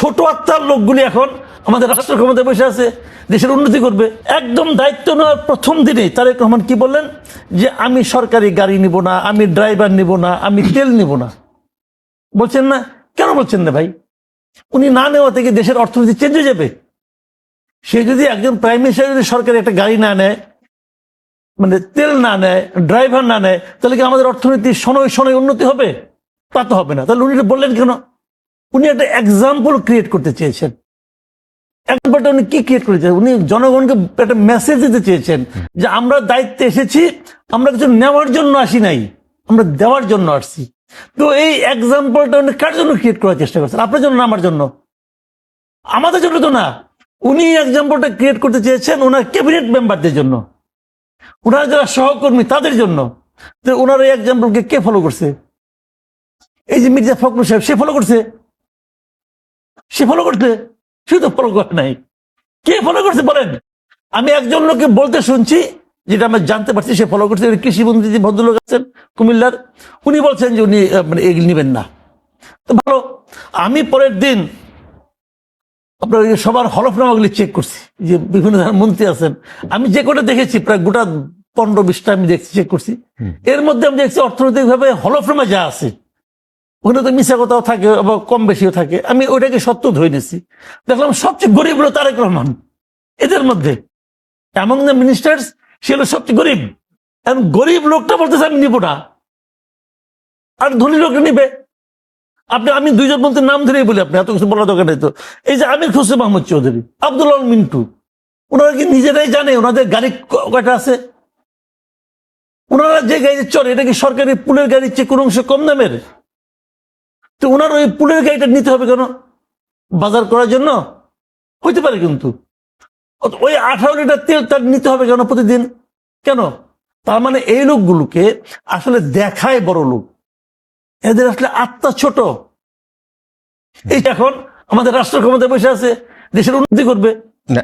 ছোট আত্মার লোকগুলি এখন আমাদের রাষ্ট্র ক্ষমতায় বসে আছে, দেশের উন্নতি করবে। একদম দায়িত্ব নেওয়ার প্রথম দিনেই তারেক রহমান কি বললেন যে আমি সরকারি গাড়ি নিব না, আমি ড্রাইভার নিব না, আমি তেল নিব না। বলছেন না? কেন বলছেন না ভাই? উনি না নেওয়া থেকে দেশের অর্থনীতি চেঞ্জ হয়ে যাবে। সে যদি একজন প্রাইম মিনিস্টার যদি সরকারি একটা গাড়ি না নেয়, মানে তেল না নেয়, ড্রাইভার না নেয়, তাহলে কি আমাদের অর্থনীতি শনয় শনয় উন্নতি হবে? তা তো হবে না। তাহলে উনি বললেন কেন? উনি একটা এক্সাম্পল ক্রিয়েট করতে চেয়েছেন। এক্সাম্পলটা উনি কি ক্রিয়েট করেছেন? উনি জনগণকে একটা মেসেজ দিতে চেয়েছেন যে আমরা দায়িত্বে এসেছি, আমরা কিছু নেওয়ার জন্য আসি নাই, আমরা দেওয়ার জন্য আসছি। তো এই এক্সাম্পলটা উনি কার জন্য ক্রিয়েট করার চেষ্টা করছেন? আপনার জন্য না আমার জন্য? আমাদের জন্য তো না। উনি এক্সাম্পলটা ক্রিয়েট করতে চেয়েছেন ওনার ক্যাবিনেট মেম্বারদের জন্য, ওনার যারা সহকর্মী তাদের জন্য। তো ওনার এই এক্সাম্পলকে কে ফলো করছে? এই যে মির্জা ফখরুল সাহেব, সে ফলো করছে? সে ফলো করছে? সে তো ফলো করে নাই। কে ফলো করছে বলেন? আমি একজন লোককে বলতে শুনছি, যেটা আমরা জানতে পারছি সে ফলো করছে। কৃষিমন্ত্রী যে ভদ্রলোক আছেন কুমিল্লার, উনি বলছেন যে উনি মানে এগুলি নেবেন না। তো ভালো। আমি পরের দিন আপনার সবার হলফনামাগুলি চেক করছি, যে বিভিন্ন ধরনের মন্ত্রী আছেন, আমি যে কটা দেখেছি প্রায় গোটা 15-20টা আমি দেখছি, চেক করছি। এর মধ্যে আমি দেখছি অর্থনৈতিকভাবে হলফনামা যা আছে ওখানে তো মিশা কথাও থাকে, আবার কম বেশিও থাকে। আমি ওইটাকে সত্য ধরে নিছি, দেখলাম সবচেয়ে গরিব হলো তারেক রহমান এদের মধ্যে। এমন দ্য মিনিস্টার্স, সে হলো সবচেয়ে গরিব। এখন গরিব লোকটা বলতেছে আমি নিব না, আর ধনী লোকটা নিবে। আমি দুইজন মন্ত্রীর নাম ধরেই বলি, আপনি এত কিছু বলার দরকার নেই তো। এই যে আমির খসরু মাহমুদ চৌধুরী, আব্দুল আল মিন্টু, ওনারা কি নিজেরাই জানে ওনাদের গাড়ি কয়টা আছে? ওনারা যে গাড়ি চলে এটা কি সরকারি পুলের গাড়ির চেয়ে কোনো অংশ কম দামের? তো ওনার ওই পুলের গাড়িটা নিতে হবে কেন? বাজার করার জন্য হইতে পারে, কিন্তু ওই 18 লিটার তেল তার নিতে হবে কেন প্রতিদিন? কেন? তার মানে এই লোকগুলোকে আসলে দেখায় বড় লোক, এদের আসলে আত্মা ছোট। এই এখন আমাদের রাষ্ট্র ক্ষমতায় বসে আছে, দেশের উন্নতি করবে না,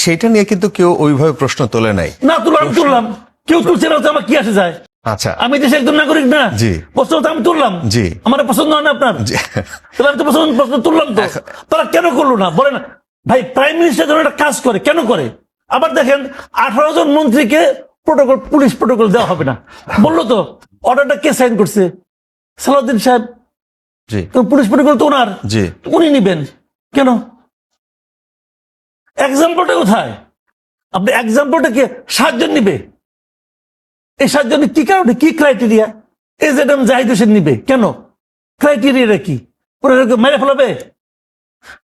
সেটা নিয়ে কিন্তু কেউ ওইভাবে প্রশ্ন তোলে নাই। না, তুললাম। কেউ তুলছে না, আমার কি আসে যায়? আচ্ছা, আমি দেশে একজন নাগরিক না? জি। প্রশ্ন তো আমি তুললাম। জি। আমার পছন্দ হয় না আপনার? তাহলে আমি তো প্রশ্ন তুললাম। তো তারা কেন করলো না বলে না? ভাই, প্রাইম মিনিস্টার যখন একটা কাজ করে কেন করে? আবার দেখেন 18 জন মন্ত্রীকে প্রোটোকল, পুলিশ প্রোটোকল দেওয়া হবে না বললো। তো অর্ডারটা কে সাইন করছে? সালাউদ্দিন সাহেব। জি। পুলিশ প্রোটোকল তো ওনার। জি। উনি নিবেন কেন? এক্সাম্পলটা কোথায়? আপনি এক্সাম্পলটা কে 7 জন নিবে? এই 7 জন কি কারণে, কি ক্রাইটেরিয়া? এজেডএম জাহিদ হোসেন নিবে কেন? ক্রাইটেরিয়াটা কি? মেরে ফেলাবে?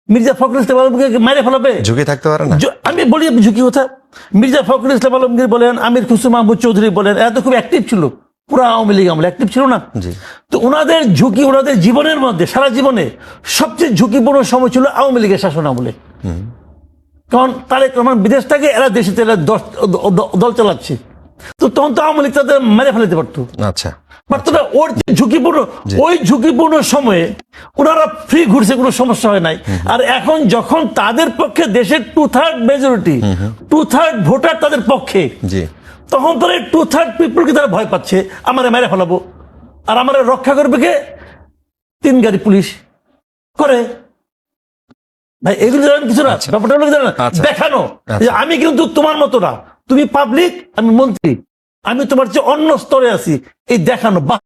মির্জা ফখরুল ইসলাম আলমগীরকে মেরে ফেলাবে? ঝুঁকি থাকতে পারে না? আমি বলি আপনি ঝুঁকি কথা। মির্জা ফখরুল ইসলাম আলমগীর বলেন, আমির খসরু মাহমুদ চৌধুরী বলেন, এরা তো খুব অ্যাক্টিভ ছিল, পুরো আওয়ামী লীগ আমলে অ্যাক্টিভ ছিল না? তো ওনাদের ঝুঁকি, ওনাদের জীবনের মধ্যে সারা জীবনে সবচেয়ে ঝুঁকিপূর্ণ সময় ছিল আওয়ামী লীগের শাসন আমলে। কারণ তারেক রহমান বিদেশ থেকে, এরা দেশে দল চালাচ্ছে। তো তখন তো আওয়ামী লীগ তাদের মেরে ফেলতে পারতো। আচ্ছা, পারতো না? ওর ঝুঁকিপূর্ণ, ওই ঝুঁকিপূর্ণ সময়ে ওনারা ফ্রি ঘুরছে, কোনো সমস্যা হয় নাই। আর এখন যখন তাদের পক্ষে দেশের 2/3 মেজরিটি, 2/3 ভোটার তাদের পক্ষে, তখন তারা 2/3 পিপলকে তারা ভয় পাচ্ছে, আমারে মেরে ফেলাবো। আর আমার রক্ষা করবে কে? 3 গাড়ি পুলিশ করে। ভাই এগুলো জানেন কিছু না? ব্যাপারটা হলো দেখানো যে আমি কিন্তু তোমার মতো না, তুমি পাবলিক, আমি মন্ত্রী, আমি তোমার চেয়ে অন্য স্তরে আছি, এই দেখানো।